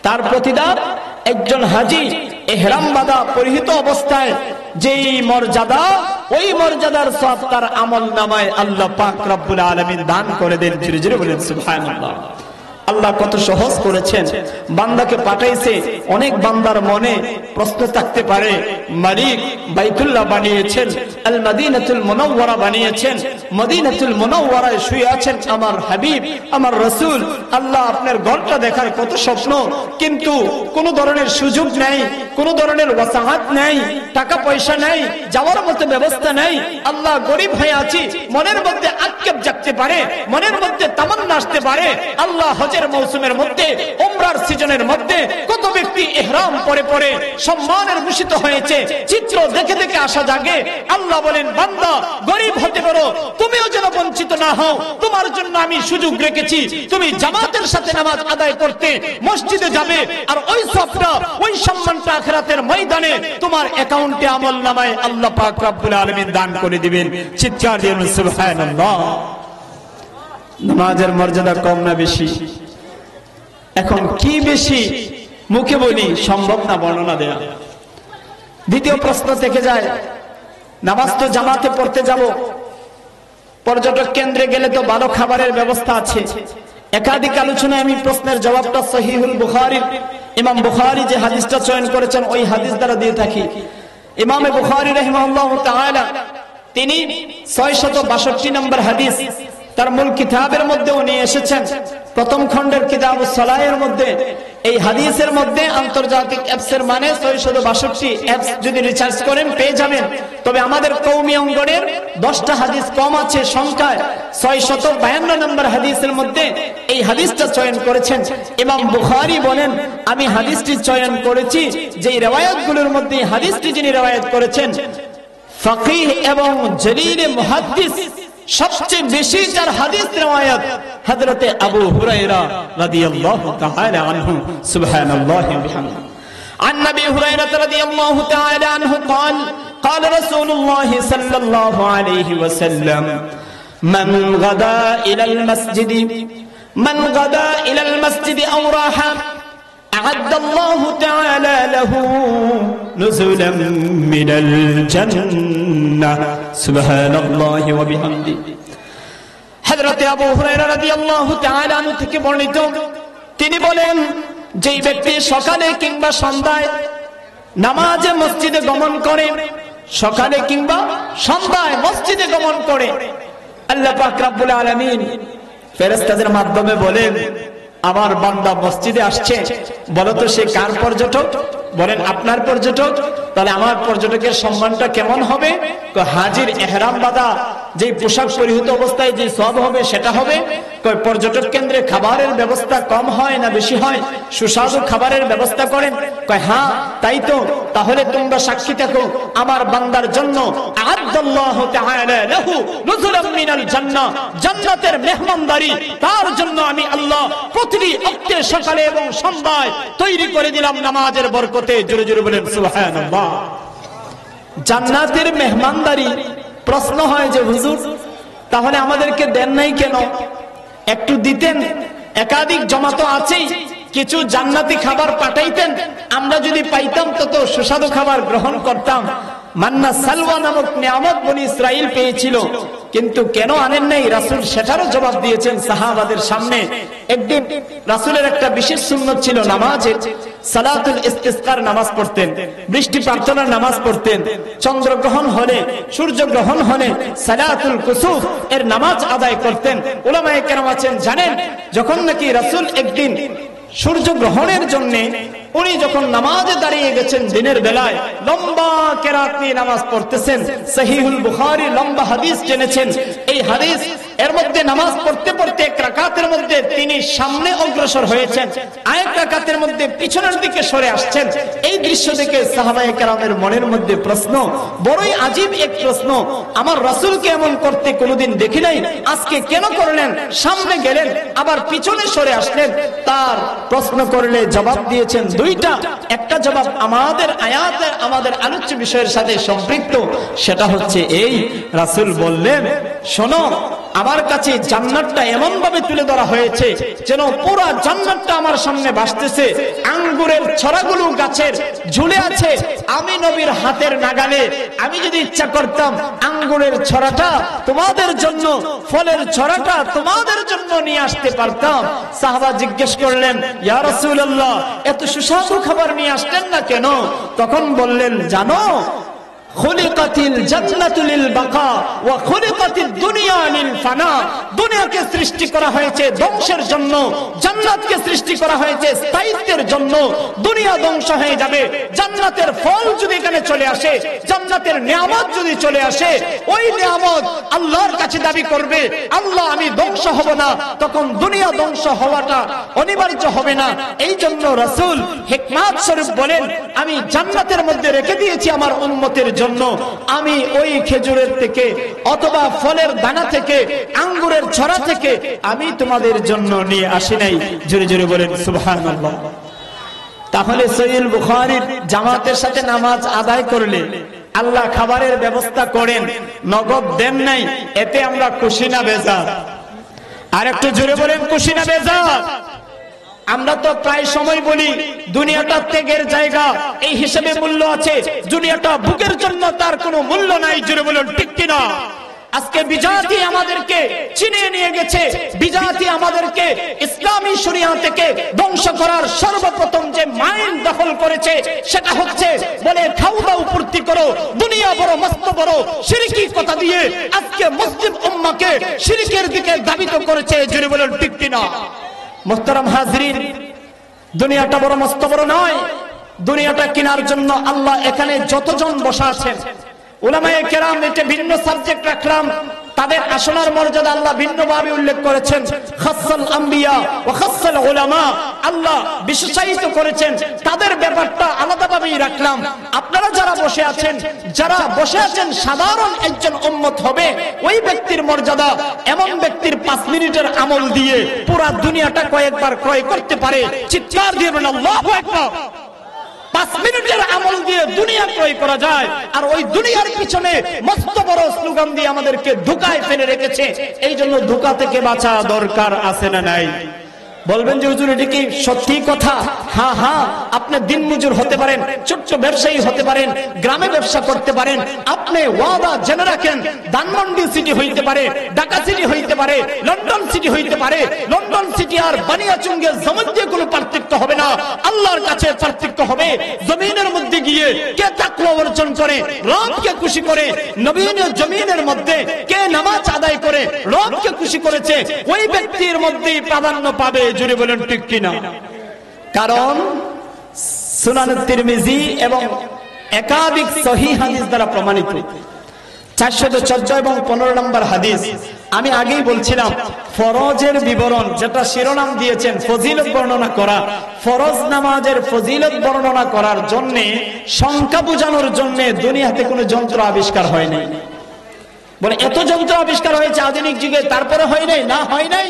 তার প্রতিদান একজন হাজি ইহরাম বাঁধা পরিহিত অবস্থায় যেই মর্যাদা, ওই মর্যাদার সওয়াব তার আমলনামায় আল্লাহ পাক রব্বুল আলামিন দান করে দেন। জোরে জোরে বলেন সুবহানাল্লাহ। আল্লাহ কত সহজ করেছেন, বান্দাকে পাঠাইছে। অনেক বান্দার মনে প্রশ্ন থাকতে পারে, মালিক বাইতুল্লাহ বানিয়েছেন, আল মদিনাতুল মুনাওয়ারা বানিয়েছেন, মদিনাতুল মুনাওয়ারায় শুয়ে আছেন আমার হাবিব, আমার রাসূল। আল্লাহ আপনার ঘরটা দেখার কত স্বপ্ন, কিন্তু কোন ধরনের সুযোগ নেই, কোন ধরনের ওয়াসাআত নেই, টাকা পয়সা নেই, যাওয়ার মতো ব্যবস্থা নেই। আল্লাহ গরিব হয়ে আছি, মনের মধ্যে আক্ষেপ জাগতে পারে, মনের মধ্যে তামান্না আসতে পারে। আল্লাহ হজের মৌসুমের মধ্যে, উমরার সিজনের মধ্যে কত ব্যক্তি ইহরাম পরে পরে সম্মানের ভূষিত হয়েছে, চিত্র দেখে দেখে আসা জাগে। আল্লাহ বলেন, বান্দা গরিব হতে পারো, তুমিও যেন বঞ্চিত না হও, তোমার জন্য আমি সুযোগ রেখেছি। তুমি জামাতের সাথে নামাজ আদায় করতে মসজিদে যাবে, আর ওই সওয়াবটা, ওই সম্মানটা আখিরাতের ময়দানে তোমার অ্যাকাউন্টে, আমলনামায় আল্লাহ পাক রব্বুল আলামিন দান করে দিবেন। চিৎকার দিয়ে সুবহানাল্লাহ। নামাজের মর্যাদা কম না বেশি? এখন কি বেশি মুখে বলি, সম্ভব না বর্ণনা দেয়া। দ্বিতীয় প্রশ্ন থেকে যায়, নামাজ তো জামাতে পড়তে যাব, পর্যটক কেন্দ্রে গেলে তো ভালো খাবারের ব্যবস্থা আছে। একাধিক আলোচনায় আমি প্রশ্নের জবাবটা সহিহুল বুখারীর ইমাম বুখারী যে হাদিসটা চয়ন করেছেন ওই হাদিস দ্বারা দিয়ে থাকি। ইমাম বুখারী রাহিমাহুল্লাহ তাআলা তিনি 662 নম্বর হাদিস তার মূল কিতাবের মধ্যে উনি এসেছেন, প্রথম খণ্ডের কিতাবুস সালাহের মধ্যে। এই হাদিসের মধ্যে আন্তর্জাতিক অ্যাপসের মানে 662 অ্যাপস যদি রিসার্চ করেন পেয়ে যাবেন। তবে আমাদের কওমি অঙ্গনের 10টা হাদিস কম আছে সংখ্যায়, 652 নম্বর হাদিসের মধ্যে এই হাদিসটা চয়ন করেছেন ইমাম বুখারী। বলেন, আমি হাদিসটি চয়ন করেছি যেই riwayatগুলোর মধ্যে হাদিসটি যিনি riwayat করেছেন ফকিহ এবং জলিল মুহাদ্দিস, সবচেয়ে বেশি যার হাদিস riwayat হযরতে আবু হুরায়রা রাদিয়াল্লাহু তাআলা আনহু। সুবহানাল্লাহি ওয়া বিহামদিহি। عن ابي هريره رضي الله تعالى عنه قال قال رسول الله صلى الله عليه وسلم من غدا الى المسجد او راح أعد الله تعالى له نزلا من الجنة سبحان الله وبحمده। হযরত আবু হুরায়রা রাদিয়াল্লাহু তাআলা আনহু থেকে বর্ণিত, তিনি বলেন, যেই ব্যক্তি সকালে কিংবা সন্ধ্যায় নামাজে মসজিদে গমন করে, সকালে কিংবা সন্ধ্যায় মসজিদে গমন করে, আল্লাহ পাক রব্বুল আলামিন ফেরেশতাদের মাধ্যমে বলেন, আমার বান্দা মসজিদে আসছে, বলো তো সে কার পর্যটক? বলেন, আপনার পর্যটক। তাহলে আমার পর্যটকের সম্মানটা কেমন হবে? হাজির এহরাম বাঁধা যে পোশাক পরিহিত অবস্থায় যে সওয়াব হবে সেটা হবে। পর্যটক কেন্দ্রে খাবারের ব্যবস্থা কম হয় না বেশি হয়? সুস্বাদু খাবারের ব্যবস্থা করেন? হ্যাঁ তাই তো। তাহলে তোমরা সাক্ষী থাকো আমার বান্দার জন্য আ'আদাল্লাহু তাআলা লাহু নুজুলাম মিনাল জান্নাহ, জান্নাতের মেহমানদারি তার জন্য আমি আল্লাহ প্রতিটি ওয়াক্তে সকালে এবং সন্ধ্যায় তৈরি করে দিলাম নামাজের বরকতে। জোরে জোরে বলেন সুবহানাল্লাহ। জান্নাতের মেহমানদারি। প্রশ্ন হয় যে হুজুর তাহলে আমাদেরকে দেন নাই কেন? একটু দিতেন। একাধিক জমা তো আছেই, কিছু জান্নাতি খাবার পাঠাইতেন, আমরা যদি পাইতাম তত সুস্বাদু খাবার গ্রহণ করতাম। মান্না সালওয়া নামক নিয়ামত বনি ইসরাইল পেয়েছিল, কিন্তু কেন আনেন নাই? রাসূল সেটারও জবাব দিয়েছেন সাহাবাদের সামনে। একদিন রাসূলের একটা বিশেষ সুন্নত ছিল নামাজের, সালাতুল ইস্তিসকার নামাজ পড়তেন, বৃষ্টি প্রার্থনার নামাজ পড়তেন। চন্দ্রগ্রহণ হলে, সূর্যগ্রহণ হলে সালাতুল কুসুফ এর নামাজ আদায় করতেন। উলামায়ে কেরাম আছেন জানেন, যখন নাকি রাসূল একদিন সূর্যগ্রহণের জন্য উনি যখন নামাজে দাঁড়িয়ে গেছেন দিনের বেলায়, লম্বা কেরাত নিয়ে নামাজ পড়তেছেন, সহিহুল বুখারী লম্বা হাদিস জেনেছেন। এই হাদিস এর মধ্যে নামাজ পড়তে পড়তে এক রাকাতের মধ্যে তিনি সামনে অগ্রসর হয়েছেন, আরেক রাকাতের মধ্যে পিছনের দিকে সরে আসছেন। এই দৃশ্য দেখে সাহাবায়ে কেরামের মনের মধ্যে প্রশ্ন, বড়ই আজীব এক প্রশ্ন, আমার রাসূলকে এমন করতে কোনোদিন দেখি নাই, আজকে কেন করলেন? সামনে গেলেন আবার পিছনে সরে আসলেন। তার প্রশ্ন করলে জবাব দিয়েছেন দুইটা। একটা জবাব আমাদের আয়াতে আমাদের আলোচ্য বিষয়ের সাথে সম্পৃক্ত, সেটা হচ্ছে এই, রাসূল বললেন শোনো, আমার কাছে জান্নাতটা এমন ভাবে তুলে ধরা হয়েছে যেন পুরো জান্নাতটা আমার সামনে ভাসতেছে। আঙ্গুরের ছড়াগুলো গাছের ঝুলে আছে, আমি নবীর হাতের নাগালে। আমি যদি ইচ্ছা করতাম আঙ্গুরের ছড়াটা তোমাদের জন্য, ফলের ছড়াটা তোমাদের জন্য নিয়ে আসতে পারতাম। সাহাবা জিজ্ঞেস করলেন, ইয়া রাসূলুল্লাহ, এত সুস্বাদু খাবার নিয়ে আসতেন না কেন? তখন বললেন, জানো, খুলিকাতিল জান্নাতু লিল বাকা ওয়া খুলিকাতিদ দুনিয়া লিল ফানা। দুনিয়াকে সৃষ্টি করা হয়েছে ধ্বংসের জন্য, জান্নাতকে সৃষ্টি করা হয়েছে স্থায়িত্বের জন্য। দুনিয়া ধ্বংস হয়ে যাবে, জান্নাতের ফল যদি এখানে চলে আসে, জান্নাতের নিয়ামত যদি চলে আসে, ওই নিয়ামত আল্লাহর কাছে দাবি করবে, আল্লাহ আমি ধ্বংস হব না, তখন দুনিয়া ধ্বংস হওয়াটা অনিবার্য হবে না। এই জন্য রাসূল হিকমত স্বরূপ বলেন, আমি জান্নাতের মধ্যে রেখে দিয়েছি আমার উম্মতের জন্য, আমি ওই খেজুরের থেকে অথবা ফলের দানা থেকে, আঙ্গুরের ছড়া থেকে আমি তোমাদের জন্য নিয়ে আসি নাই। জোরে জোরে বলেন সুবহানাল্লাহ। তাহলে সহিহ বুখারীর জামাতের সাথে নামাজ আদায় করলে আল্লাহ খাবারের ব্যবস্থা করেন, নগদ দেন নাই, এতে আমরা খুশি না বেজার? আর একটু জোরে বলেন খুশি না বেজার? আমরা তো প্রায় সময় বলি দুনিয়াটা ত্যাগের জায়গা, এই হিসেবে মূল্য আছে, দুনিয়াটা বুকের জন্য তার কোনো মূল্য নাই। জোরে বলুন ঠিক কিনা? আজকে বিজাতি আমাদেরকে চিনিয়ে নিয়ে গেছে, বিজাতি আমাদেরকে ইসলামী শরিয়া থেকে ধ্বংস করার সর্বপ্রথম যে মাইন্ড দখল করেছে সেটা হচ্ছে বলে খাও দাও ফুর্তি করো, দুনিয়া বড় মস্ত বড়, শিরকি কথা দিয়ে আজকে মুসলিম উম্মাহকে শিরকের দিকে ধাবিত করেছে। জোরে বলুন ঠিক কিনা? মুহতারাম হাজরিন, দুনিয়াটা বড় মস্ত বড় নয়। দুনিয়াটা কেনার জন্য আল্লাহ এখানে যতজন বসা আছেন, উলামায়ে কেরাম এটা ভিন্ন সাবজেক্ট রাখলাম, তাদের আসনার মর্যাদা আল্লাহ ভিন্নভাবে উল্লেখ করেছেন। খাসসাল আম্বিয়া ওয়া খাসসাল উলামা, আল্লাহ বিশেষায়িত করেছেন, তাদের ব্যাপারটা আলাদাভাবেই রাখলাম। আপনারা যারা বসে আছেন সাধারণ একজন উম্মত হবে, ওই ব্যক্তির মর্যাদা এমন ব্যক্তির 5 মিনিটের আমল দিয়ে পুরা দুনিয়াটা কয়েকবার ক্রয় করতে পারে। চিৎকার দিয়ে বলেন আল্লাহু আকবার। 5 মিনিটের আমল দিয়ে দুনিয়া ক্রয় করা যায়, আর ওই দুনিয়ার পিছনে মস্ত বড় স্লোগান দিয়ে আমাদেরকে ধোঁকায় ফেলে রেখেছে। এই জন্য ধোঁকা থেকে বাঁচা দরকার আছে না নাই? বলবেন যে হুজুর এটা কি সত্যি কথা? হ্যাঁ হ্যাঁ, আপনি দিনমজুর হতে পারেন, ছোট্ট ব্যবসায়ী হতে পারেন, গ্রামে ব্যবসা করতে পারেন, আপনি ওয়াদা জেনে রাখেন, ধানমন্ডি সিটি হইতে পারে, ঢাকা সিটি হইতে পারে, লন্ডন সিটি হইতে পারে। লন্ডন সিটি আর বানিয়াচুঙ্গের জমিনে কোনো পার্থক্য হবে না, আল্লাহর কাছে পার্থক্য হবে জমিনের মধ্যে গিয়ে কে তাকওয়া অর্জন করে, রবকে খুশি করে। নবীনের জমিনের মধ্যে কে নামাজ আদায় করে রবকে খুশি করেছে, ওই ব্যক্তির মধ্যেই প্রাধান্য পাবে। জুড়ে বলেন ঠিক কিনা? কারণ সুনান তিরমিজি এবং একাধিক সহিহ হাদিস দ্বারা প্রমাণিত। 414 এবং 15 নম্বর হাদিস, আমি আগেই বলছিলাম ফরজের বিবরণ, যেটা শিরোনাম দিয়েছেন ফজিলত বর্ণনা করা, ফরজ নামাজের ফজিলত বর্ণনা করার জন্য, সংখ্যা বোঝানোর জন্য দুনিয়াতে কোনো যন্ত্র আবিষ্কার হয় নাই। বলে এত যন্ত্র আবিষ্কার হয়েছে আধুনিক যুগে, তারপরে হয় নাই? না, হয় নাই,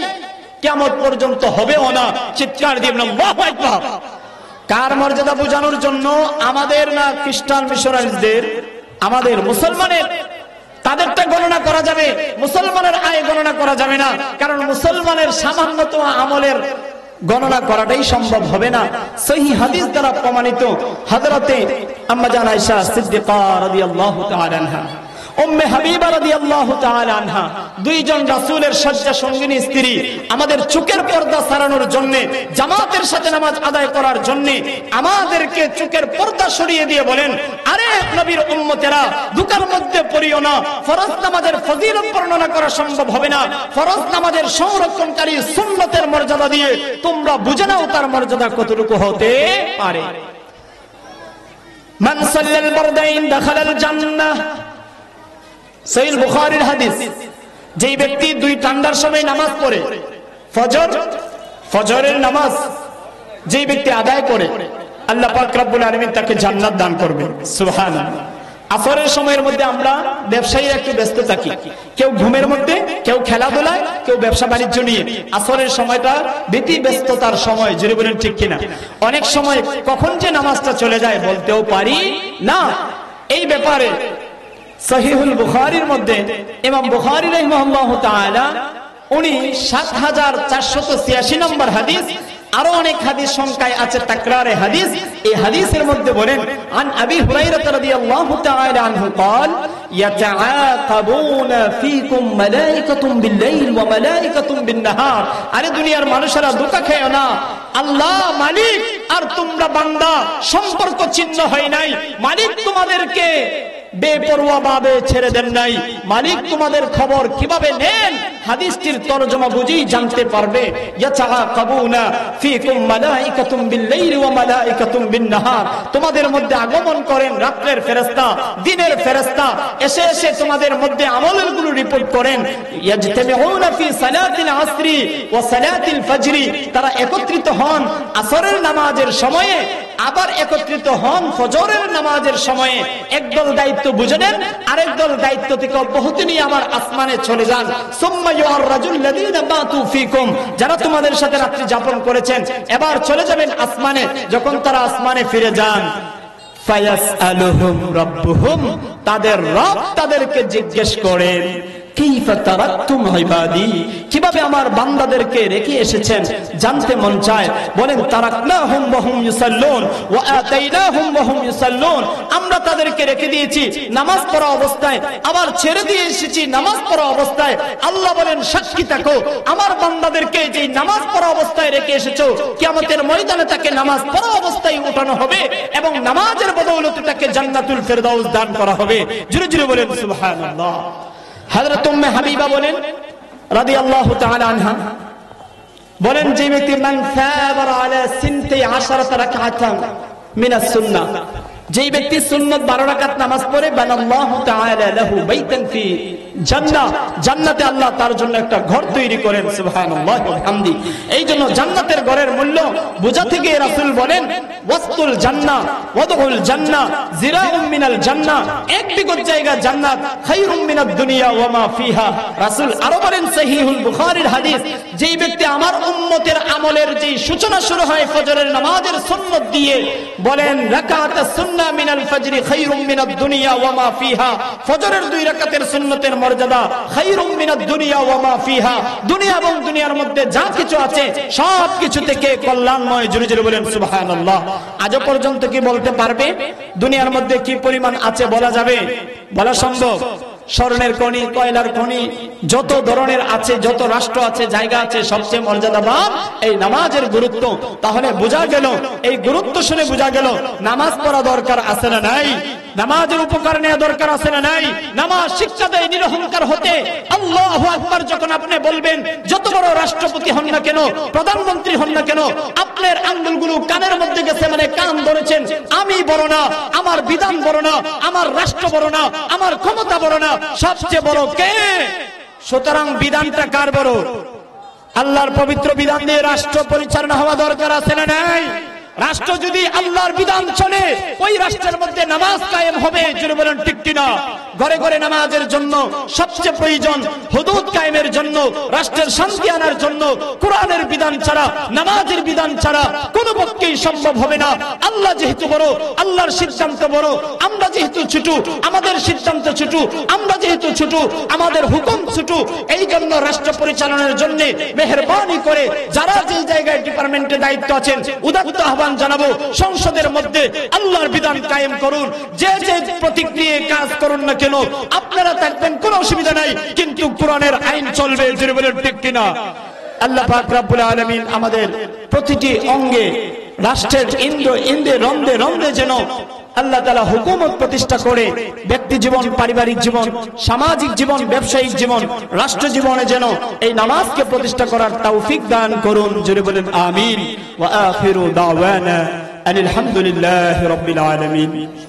কিয়ামত পর্যন্ত হবেও না। চিৎকার দিয়ে আল্লাহু আকবার। কার মর্যাদা বোঝানোর জন্য? আমাদের না খ্রিস্টান মিশনারিদের? আমাদের মুসলমানের। তাদেরটা গণনা করা যাবে, মুসলমানের আয় গণনা করা যাবে না, কারণ মুসলমানের সামান্যতম আমলের গণনা করাটাই সম্ভব হবে না। সহিহ হাদিস দ্বারা প্রমাণিত। হযরতে আম্মা জান আয়েশা সিদ্দিকা রাদিয়াল্লাহু তাআলা আনহা, উম্মে হাবিবা রাদিয়াল্লাহু তাআলা আনহা, দুইজন রাসূলের শয্যা সঙ্গিনী স্ত্রী, আমাদের চোখের পর্দা সরানোর জন্য, জামাতের সাথে নামাজ আদায় করার জন্য আমাদেরকে চোখের পর্দা সরিয়ে দিয়ে বলেন, আরে নবীর উম্মতেরা, দুকার মধ্যে পড়িও না, ফরজ নামাজের ফজিলত বর্ণনা করা সম্ভব হবে না। ফরজ নামাজের সংরক্ষণকারী সুন্নতের মর্যাদা দিয়ে তোমরা বুঝে নাও তার মর্যাদা কতটুকু হতে পারে। মান সাল্লাল বারদাইন দাখালাল জান্নাহ, সহিহ বুখারীর হাদিস। যেই ব্যক্তি দুই ঠান্ডার সময় নামাজ পড়ে, ফজরের নামাজ যেই ব্যক্তি আদায় করে, আল্লাহ পাক রব্বুল আলামিন তাকে জান্নাত দান করবেন। সুবহানাল্লাহ। আসরের সময়ের মধ্যে আমরা ব্যবসায়ীরা একটু ব্যস্ত থাকি, কেউ ঘুমের মধ্যে, কেউ খেলাধুলায়, কেউ ব্যবসা বাণিজ্য নিয়ে। আসরের সময়টা বেশি ব্যস্ততার সময়, জোরে বলেন ঠিক কিনা? অনেক সময় কখন যে নামাজটা চলে যায় বলতেও পারি না। এই ব্যাপারে সহিহুল বুখারীর মধ্যে ইমাম বুখারী রাহিমাহুল্লাহু তাআলা উনি 7486 নম্বর হাদিস, আরো অনেক হাদিস সংখ্যায় আছে তাকরারে হাদিস, এই হাদিসের মধ্যে বলেন, আন আবি হুরায়রা রাদিয়াল্লাহু তাআলা আনহু قال يتعاقبون فيكم ملائكة بالليل وملائكة بالنهار। আরে দুনিয়ার মানুষেরা ধোঁকা খেও না, আল্লাহ মালিক আর তোমরা বান্দা সম্পর্ক ছিন্ন হয় নাই। মালিক তোমাদেরকে বেপরোয়া ভাবে ছেড়ে দেন নাই। মালিক তোমাদের খবর কিভাবে নেন হাদিসটির তরজমা বুঝেই জানতে পারবে। ইয়াতাআকাবুনা ফীকুম মালাইকাতুম বিল-লাইলি ওয়া মালাইকাতুম বিন-নাহার, তোমাদের মধ্যে আগমন করেন রাতের ফেরেশতা, দিনের ফেরেশতা, এসে এসে তোমাদের মধ্যে আমলগুলো রিপোর্ট করেন। ইয়াজতামিউনা ফি সালাতিল আসরি ওয়া সালাতিল ফজরি, তারা একত্রিত হন আসরের নামাজের সময়ে, আবার একত্রিত হন ফজরের নামাজের সময়ে। একদল দায়িত্ব বুঝে নেন, আরেক দল দায়িত্ব থেকে অব্যাহতি নিয়ে আবার আসমানে চলে যান। সুম্মা ইউআররাজুল লাযীনা বাতু ফীকুম, যারা তোমাদের সাথে রাত্রি যাপন করেছেন এবার চলে যাবেন আসমানে। যখন তারা আসমানে ফিরে যান, ফায়াসআলুহুম রাব্বুহুম, তাদের রব তাদেরকে জিজ্ঞেস করেন, কাইফা তারাকতুম ইবাদি, কিভাবে আমার বান্দাদেরকে রেখে এসেছেন, জানতে মন চায়। বলেন, তারাকনাহুম ওয়া হুম ইউসাল্লুন ওয়া আতাইনাহুম ওয়া হুম ইউসাল্লুন, আমরা তাদেরকে রেখে দিয়েছি নামাজ পড়া অবস্থায়, আবার ছেড়ে দিয়ে এসেছি নামাজ পড়া অবস্থায়। আল্লাহ বলেন, সাক্ষী থাকো, আমার বান্দাদেরকে যে নামাজ পড়া অবস্থায় রেখে এসেছো, কিয়ামতের ময়দানে তাকে নামাজ পড়া অবস্থায় উঠানো হবে এবং নামাজের বদৌলতে তাকে জান্নাতুল ফেরদাউস দান করা হবে। জোরে জোরে বলেন সুবহানাল্লাহ। হযরত উম্মে হাবিবা বলেন রাদিয়াল্লাহু তাআলা আনহা, বলেন, যে ব্যক্তি মান সাবারা আলা সিনতি 10 রাকাতান মিনাস সুন্নাহ, যেই ব্যক্তি সুন্নাত 12 রাকাত নামাজ পড়ে, বানাল্লাহু তাআলা লাহু বাইতান ফি জান্নাহ, জান্নাতে আল্লাহ তার জন্য একটা ঘর তৈরি করেন। সুবহানাল্লাহি ওয়া বিহামদি। এই জন্য জান্নাতের ঘরের মূল্য বোঝা থেকে রাসূল বলেন, ওয়াসতুল জান্নাহ ওয়াদুল জান্নাহ জিরাউম মিনাল জান্নাহ, এক বিগত জায়গা জান্নাত, খায়রুম মিনাদ দুনিয়া ওয়া মা ফিহা। রাসূল আরো বলেন সহিহুল বুখারীর হাদিস, যেই ব্যক্তি আমার উম্মতের আমলের যেই সূচনা শুরু হয় ফজরের নামাজের সুন্নাত দিয়ে, বলেন রাকাতাস সুন্নাহ মিনাল ফজরি খায়রুম মিনাদ দুনিয়া ওয়া মা ফিহা, ফজরের 2 রাকাতের সুন্নতের মর্যাদা খায়রুম মিনাদ দুনিয়া ওয়া মা ফিহা, দুনিয়া এবং দুনিয়ার মধ্যে যা কিছু আছে সব কিছু থেকে কল্যাণময়। জোরে জোরে বলেন সুবহানাল্লাহ। আজ পর্যন্ত কি বলতে পারবে দুনিয়ার মধ্যে কি পরিমাণ আছে? বলা যাবে? বলা সম্ভব? স্বর্ণের খনি, কয়লার খনি, যত ধরনের আছে, যত রাষ্ট্র আছে, জায়গা আছে, সবচেয়ে মর্যাদাবান এই নামাজের গুরুত্ব। তাহলে বোঝা গেল, এই গুরুত্ব শুনে বোঝা গেল নামাজ পড়া দরকার আছে না নাই? নামাজের উপকার নেওয়া দরকার আছে না নাই? নামাজ শিক্ষা দেয় নিরহংকার হতে। আল্লাহু আকবার যখন আপনি বলবেন, যত বড় রাষ্ট্রপতি হন না কেন, প্রধানমন্ত্রী হন না কেন, আপনার আঙ্গুলগুলো কানের মধ্যে গেছে মানে কান ধরেছেন, আমি বড় না, আমার বিধান বড় না, আমার রাষ্ট্র বড় না, আমার ক্ষমতা বড় না, সবচেয়ে বড় কে? সুতরাং বিধানটা কার বড়? আল্লাহর পবিত্র বিধান দিয়ে রাষ্ট্র পরিচালনা হওয়া দরকার আছে না নাই? রাষ্ট্র যদি আল্লাহর বিধান চলে, ওই রাষ্ট্রের মধ্যে নামাজ কায়েম হবে। জোরে বলেন ঠিক কিনা? ঘরে ঘরে নামাজের জন্য সবচেয়ে প্রয়োজন, হুদুদ কায়েমের জন্য, রাষ্ট্রের শান্তি আনার জন্য কোরআনের বিধান ছাড়া, নামাজের বিধান ছাড়া কোনো পক্ষেই সম্ভব হবে না। আল্লাহ যেহেতু বড়, আল্লাহর সিদ্ধান্ত বড়, আমরা যেহেতু ছোট, আমাদের সিদ্ধান্ত ছোট, আমরা যেহেতু ছোট, আমাদের হুকুম ছোট। এই জন্য রাষ্ট্র পরিচালনার জন্য মেহেরবানি করে যারা যে জায়গায় ডিপার্টমেন্টে দায়িত্ব আছেন, উদাত্ত আহ্বান জানাবো, সংসদের মধ্যে আল্লাহর বিধান কায়েম করুন। যে যে প্রতীক নিয়ে কাজ করুন না কেন, আপনারা থাকবেন, কোনো অসুবিধা নাই, কিন্তু কোরআনের আইন চলবে। জোরে বলেন ঠিক কিনা? আল্লাহ পাক রব্বুল আলামিন আমাদের প্রতিটি অঙ্গে, রাষ্ট্রের ইন্দ্রে রন্ধে রন্ধে যেন আল্লাহ তাআলা হুকুমত প্রতিষ্ঠা করে ব্যক্তি জীবন, পারিবারিক জীবন, সামাজিক জীবন, ব্যবসায়িক জীবন, রাষ্ট্র জীবনে যেন এই নামাজকে প্রতিষ্ঠা করার তৌফিক দান করুন। জোরে বলেন আমিন। ওয়া আখিরু দাওয়ানা আলহামদুলিল্লাহি রাব্বিল আলামিন।